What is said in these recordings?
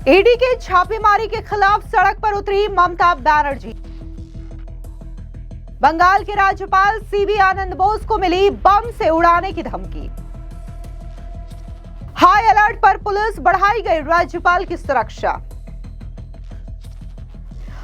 ED के छापेमारी के खिलाफ सड़क पर उतरी ममता बनर्जी। बंगाल के राज्यपाल सीवी आनंद बोस को मिली बम से उड़ाने की धमकी। हाई अलर्ट पर पुलिस, बढ़ाई गई राज्यपाल की सुरक्षा।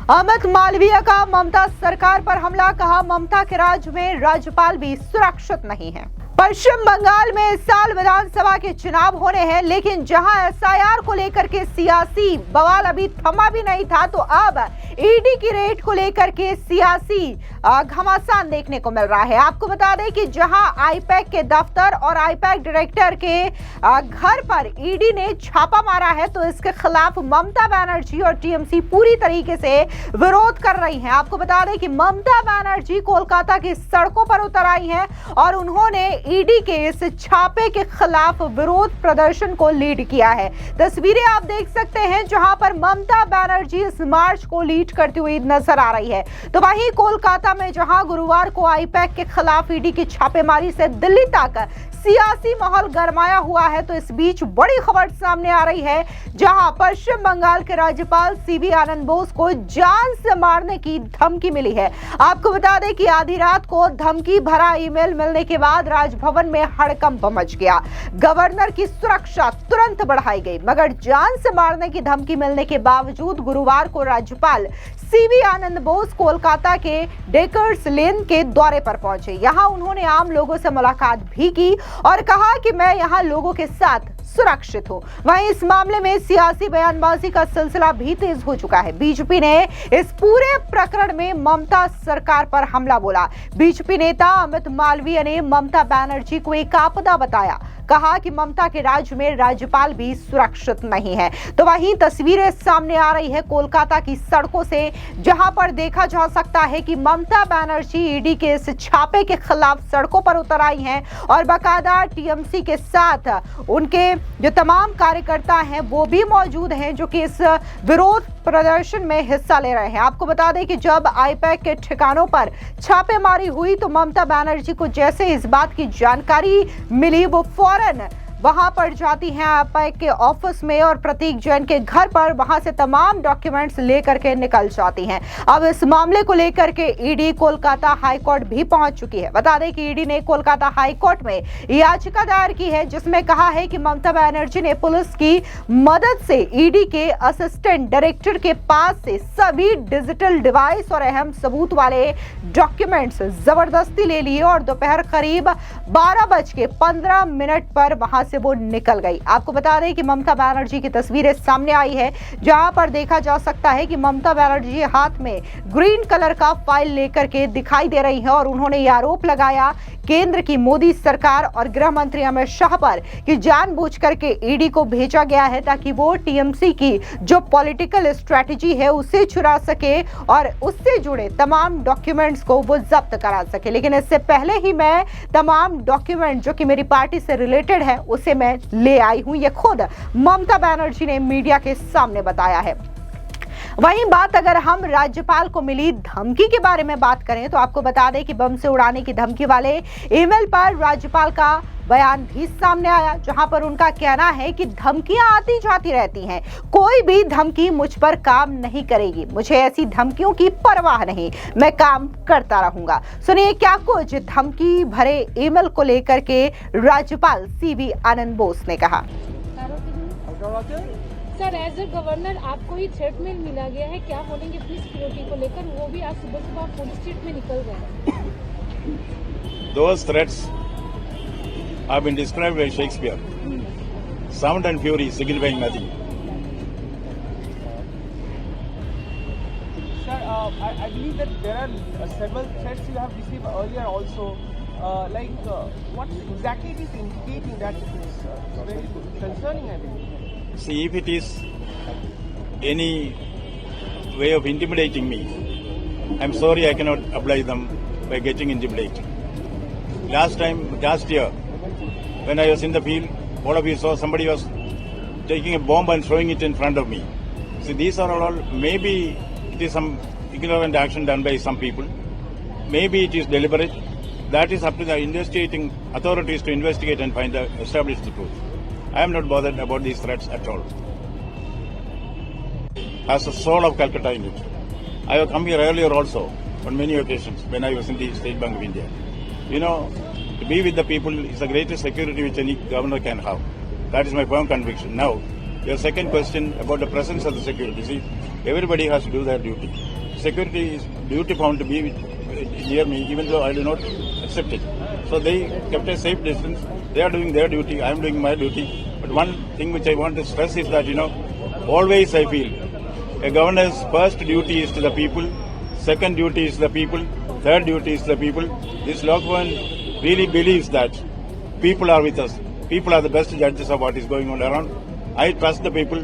अमित मालवीय का ममता सरकार पर हमला, कहा ममता के राज में राज्यपाल भी सुरक्षित नहीं है। पश्चिम बंगाल में इस साल विधानसभा के चुनाव होने हैं, लेकिन जहां एसआईआर को लेकर के सियासी बवाल अभी थमा भी नहीं था, तो अब ईडी की रेड को लेकर के सियासी घमासान देखने को मिल रहा है। आपको बता दें कि जहां आईपैक के दफ्तर और आईपैक डायरेक्टर के घर पर ईडी ने छापा मारा है, तो इसके खिलाफ ममता बनर्जी और टीएमसी पूरी तरीके से विरोध कर रही हैं। आपको बता दें कि ममता बनर्जी कोलकाता की सड़कों पर उतर आई हैं और उन्होंने ईडी के इस छापे के खिलाफ विरोध प्रदर्शन को लीड किया है। तस्वीरें आप देख सकते हैं जहां पर ममता बनर्जी इस मार्च को लीड करती हुई नजर आ रही है। तो वहीं कोलकाता में जहां गुरुवार को आईपैक के खिलाफ ईडी की छापेमारी से दिल्ली तक सियासी माहौल गरमाया हुआ है, तो इस बीच बड़ी खबर सामने आ रही है जहां पश्चिम बंगाल के राज्यपाल सीवी आनंद बोस को जान से मारने की धमकी मिली है। आपको बता दें कि आधी रात को धमकी भरा ईमेल मिलने के बाद राजभवन में हड़कंप मच गया। गवर्नर की सुरक्षा तुरंत बढ़ाई गई, मगर जान से मारने की धमकी मिलने के बावजूद गुरुवार को राज्यपाल सीवी आनंद बोस कोलकाता के डेकर्स लेन के दौरे पर पहुंचे। यहां उन्होंने आम लोगों से मुलाकात भी की और कहा कि मैं यहां लोगों के साथ सुरक्षित हूं। वहीं इस मामले में सियासी बयानबाजी का सिलसिला भी तेज हो चुका है। बीजेपी ने इस पूरे प्रकरण में ममता सरकार पर हमला बोला। बीजेपी नेता अमित मालवीय ने ममता बनर्जी को एक आपदा बताया, कहा कि ममता के राज्य में राज्यपाल भी सुरक्षित नहीं है। तो वहीं तस्वीरें सामने आ रही है कोलकाता की सड़कों से, जहां पर देखा जा सकता है कि ममता बनर्जी ईडी के इस छापे के खिलाफ सड़कों पर उतर आई हैं और बाकायदा टीएमसी के साथ उनके जो तमाम कार्यकर्ता हैं वो भी मौजूद हैं, जो कि इस विरोध प्रदर्शन में हिस्सा ले रहे हैं। आपको बता दें कि जब आईपैक के ठिकानों पर छापेमारी हुई, तो ममता बनर्जी को जैसे इस बात की जानकारी मिली, वो फौरन वहां पर जाती हैं आईपैक के ऑफिस में और प्रतीक जैन के घर पर वहां से तमाम डॉक्यूमेंट्स लेकर के निकल जाती हैं। अब इस मामले को लेकर के ईडी कोलकाता हाई कोर्ट भी पहुंच चुकी है। बता दें कि ईडी ने कोलकाता हाई कोर्ट में याचिका दायर की है, जिसमें कहा है कि ममता बनर्जी ने पुलिस की मदद से ईडी के असिस्टेंट डायरेक्टर के पास से सभी डिजिटल डिवाइस और अहम सबूत वाले डॉक्यूमेंट्स जबरदस्ती ले लिए और दोपहर करीब 12:15 पर वहां से वो निकल गई। आपको बता दें कि ममता बनर्जी की तस्वीरें सामने आई है, जहां पर देखा जा सकता है कि ममता बनर्जी हाथ में ग्रीन कलर का फाइल लेकर के दिखाई दे रही है और उन्होंने ये आरोप लगाया केंद्र की मोदी सरकार और गृह मंत्री अमित शाह पर कि जानबूझ करके ईडी को भेजा गया है ताकि वो टीएमसी की जो पॉलिटिकल स्ट्रेटजी है उसे चुरा सके और उससे जुड़े तमाम डॉक्यूमेंट्स को वो जब्त करा सके। लेकिन इससे पहले ही मैं तमाम डॉक्यूमेंट जो कि मेरी पार्टी से रिलेटेड है उसे मैं ले आई हूं, ये खुद ममता बनर्जी ने मीडिया के सामने बताया है। वहीं बात अगर हम राज्यपाल को मिली धमकी के बारे में बात करें, तो आपको बता दें कि बम से उड़ाने की धमकी वाले ईमेल पर राज्यपाल का बयान भी सामने आया, जहां पर उनका कहना है कि धमकियां आती जाती रहती हैं, कोई भी धमकी मुझ पर काम नहीं करेगी, मुझे ऐसी धमकियों की परवाह नहीं, मैं काम करता रहूंगा। सुनिए क्या कुछ धमकी भरे ईमेल को लेकर के राज्यपाल सीवी आनंद बोस ने कहा। सर, एज ए गवर्नर आपको ही थ्रेट मेल मिला गया है, क्या बोलेंगे प्लीज सिक्योरिटी को लेकर? वो भी आज सुबह सुबह पुलिस स्ट्रीट में निकल गए हैं। Those threats have been described by Shakespeare. Sound and fury signifying nothing. Sir, I believe that there are several threats you have received earlier also. What exactly it is indicating that it is very concerning, I think. See, if it is any way of intimidating me, I'm sorry I cannot apply them by getting intimidated. Last year, when I was in the field, all of you saw somebody was taking a bomb and throwing it in front of me. See, these are all, maybe it is some ignorant action done by some people. Maybe it is deliberate. That is up to the investigating authorities to investigate and establish the truth. I am not bothered about these threats at all. has the soul of Calcutta in it. I have come here earlier also on many occasions when I was in the State Bank of India. You know, to be with the people is the greatest security which any governor can have. That is my firm conviction. Now, your second question about the presence of the security. See, everybody has to do their duty. Security is duty bound to be near me, even though I do not accept it. So they kept a safe distance. They are doing their duty. I am doing my duty. But one thing which I want to stress is that, always I feel a governor's first duty is to the people, second duty is the people, third duty is the people. This Lok Bhavan really believes that people are with us. People are the best judges of what is going on around. I trust the people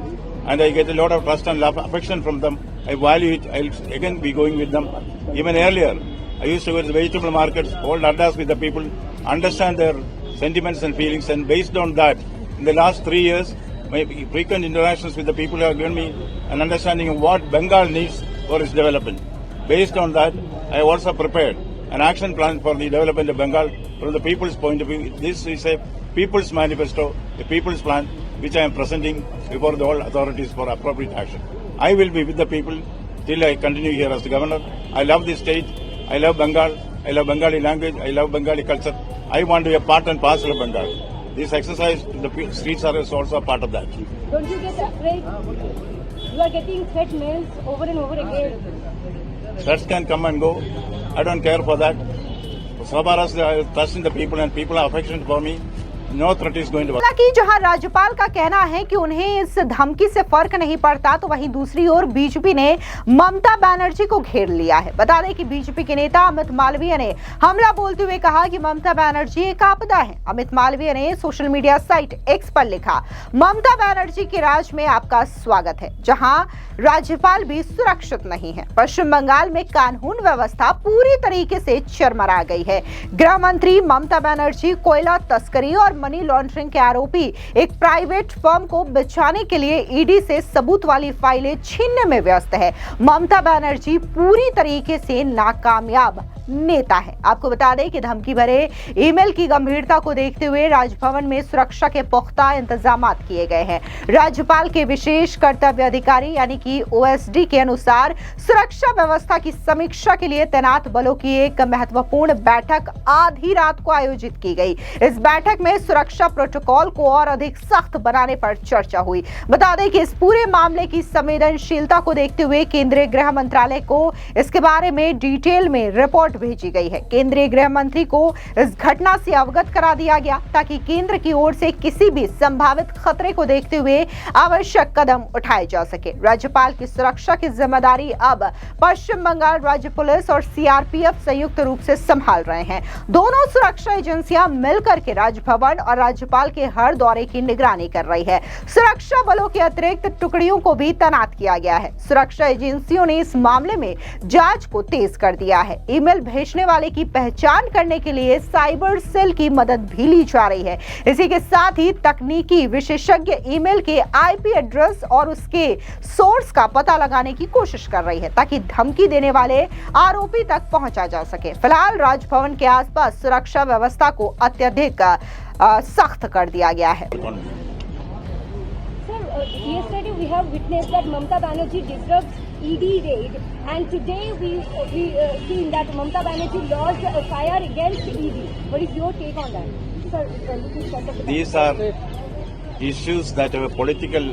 and I get a lot of trust and love, affection from them. I value it. I'll again be going with them. Even earlier, I used to go to the vegetable markets, hold addas with the people, understand their sentiments and feelings, and based on that, in the last 3 years, my frequent interactions with the people have given me an understanding of what Bengal needs for its development. Based on that, I have also prepared an action plan for the development of Bengal from the people's point of view. This is a people's manifesto, a people's plan, which I am presenting before the all authorities for appropriate action. I will be with the people till I continue here as the governor. I love this state. I love Bengal. I love Bengali language. I love Bengali culture. I want to be a part and parcel of Bengal. This exercise, the streets are also a part of that. Don't you get afraid? You are getting threat mails over and over again. Threats can come and go. I don't care for that. So far as I trust in the people and people are affectionate for me, no threat is going to work. हालांकि जहां राज्यपाल का कहना है कि उन्हें इस धमकी से फर्क नहीं पड़ता, तो वहीं दूसरी ओर बीजेपी ने ममता बनर्जी को घेर लिया है। बता दें कि बीजेपी के नेता अमित मालवीय ने हमला बोलते हुए कहा कि ममता बनर्जी एक आपदा है। अमित मालवीय ने सोशल मीडिया साइट एक्स पर लिखा, ममता बनर्जी के राज में आपका स्वागत है, जहां राज्यपाल भी सुरक्षित नहीं है। पश्चिम बंगाल में कानून व्यवस्था पूरी तरीके से चरमरा गई है। गृह मंत्री ममता बनर्जी कोयला तस्करी और मनी लॉन्ड्रिंग के आरोपी एक प्राइवेट फर्म को बचाने के लिए ईडी से सबूत वाली फाइलें छीनने में व्यस्त है। ममता बनर्जी पूरी तरीके से नाकामयाब नेता है। आपको बता दें कि धमकी भरे ईमेल की गंभीरता को देखते हुए राजभवन में सुरक्षा के पुख्ता इंतजाम किए गए हैं। राज्यपाल के विशेष कर्तव्य अधिकारी यानी कि ओएसडी के अनुसार सुरक्षा व्यवस्था की समीक्षा के लिए तैनात बलों की एक महत्वपूर्ण बैठक आधी रात को आयोजित की गई। इस बैठक में सुरक्षा प्रोटोकॉल को और अधिक सख्त बनाने पर चर्चा हुई। बता दें कि इस पूरे मामले की संवेदनशीलता को देखते हुए केंद्रीय गृह मंत्रालय को इसके बारे में डिटेल में रिपोर्ट भेजी गई है। केंद्रीय गृह मंत्री को इस घटना से अवगत करा दिया गया ताकि केंद्र की ओर से किसी भी संभावित खतरे को देखते हुए आवश्यक कदम उठाए जा सके। राज्यपाल की सुरक्षा की जिम्मेदारी अब पश्चिम बंगाल राज्य पुलिस और सीआरपीएफ संयुक्त रूप से संभाल रहे हैं। दोनों सुरक्षा एजेंसियां मिलकर के राजभवन और राज्यपाल के हर दौरे की निगरानी कर रही है। सुरक्षा बलों के अतिरिक्त टुकड़ियों को भी तैनात किया गया है। सुरक्षा एजेंसियों ने इस मामले में जांच को तेज कर दिया है। ईमेल भेजने वाले की पहचान करने के लिए साइबर सेल की मदद भी ली जा रही है। इसी के साथ ही तकनीकी विशेषज्ञ ईमेल के आईपी एड्रेस और उसके सोर्स का पता लगाने की कोशिश कर रही है ताकि धमकी देने वाले आरोपी तक पहुंचा जा सके। फिलहाल राजभवन के आसपास सुरक्षा व्यवस्था को अत्यधिक सख्त कर दिया गया है। Yesterday we have witnessed that Mamata Banerjee deserves ED raid, and today we seen that Mamata Banerjee launched a fire against ED. What is your take on that? Sir, These are issues that have a political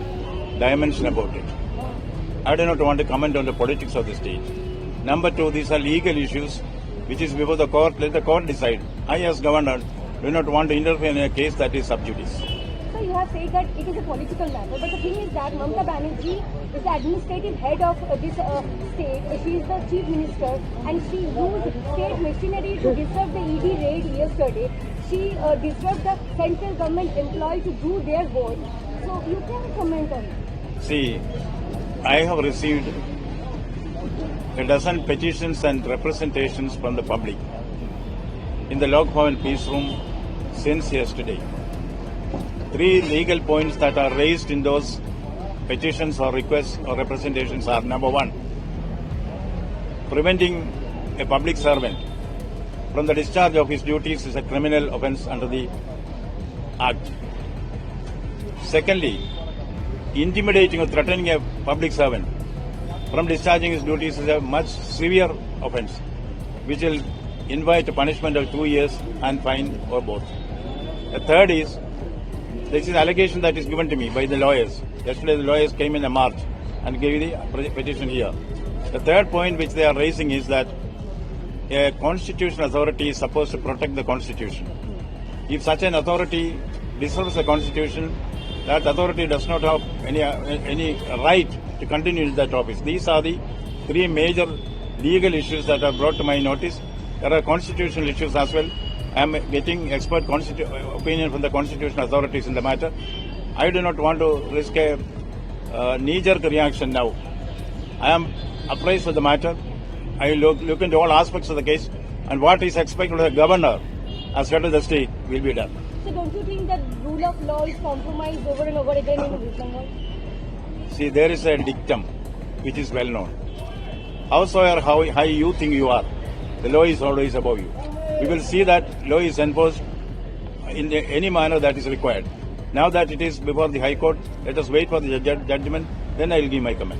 dimension about it. I do not want to comment on the politics of the state. Number two, these are legal issues which is before the court. Let the court decide. I as governor do not want to interfere in a case that is sub judice. So you have said that it is a political matter, but the thing is that Mamata Banerjee is the administrative head of this state. She is the chief minister, and she used state machinery to disrupt the ED raid yesterday. She disrupted the central government employee to do their work. So you can comment on it. See, I have received a dozen petitions and representations from the public in the Lok Bhavan Peace Room since yesterday. 3 legal points that are raised in those petitions or requests or representations are: number 1, preventing a public servant from the discharge of his duties is a criminal offence under the Act. Secondly, intimidating or threatening a public servant from discharging his duties is a much severe offence, which will invite a punishment of 2 years and fine or both. The third is, this is allegation that is given to me by the lawyers. Yesterday the lawyers came in a march and gave the petition here. The third point which they are raising is that a constitutional authority is supposed to protect the constitution. If such an authority disturbs the constitution, that authority does not have any right to continue in that office. These are the three major legal issues that are brought to my notice. There are constitutional issues as well. I am getting expert opinion from the constitutional authorities in the matter. I do not want to risk a knee-jerk reaction now. I am apprised of the matter. I will look into all aspects of the case, and what is expected of the governor as head of the state will be done. So don't you think that rule of law is compromised over and over again in West Bengal? See, there is a dictum which is well known. Howsoever how high you think you are, the law is always above you. We will see that law is enforced in any manner that is required. Now that it is before the High Court, let us wait for the judgment, then I will give my comment.